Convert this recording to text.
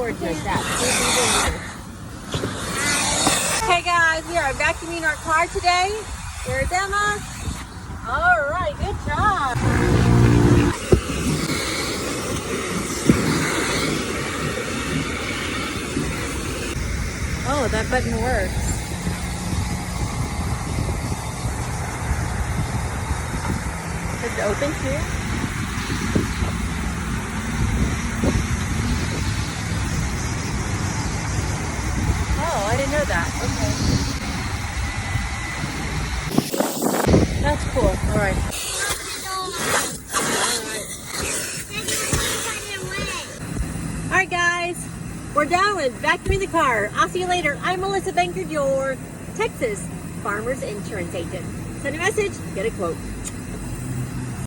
words like that. Okay guys, we are vacuuming our car today. There's Emma. All right, good job. Oh, that button works. Is it open too? Oh, I didn't know that. Okay. That's cool. All right. All right, guys. We're done with vacuuming the car. I'll see you later. I'm Melissa Bankard, your Texas Farmers Insurance Agent. Send a message, get a quote.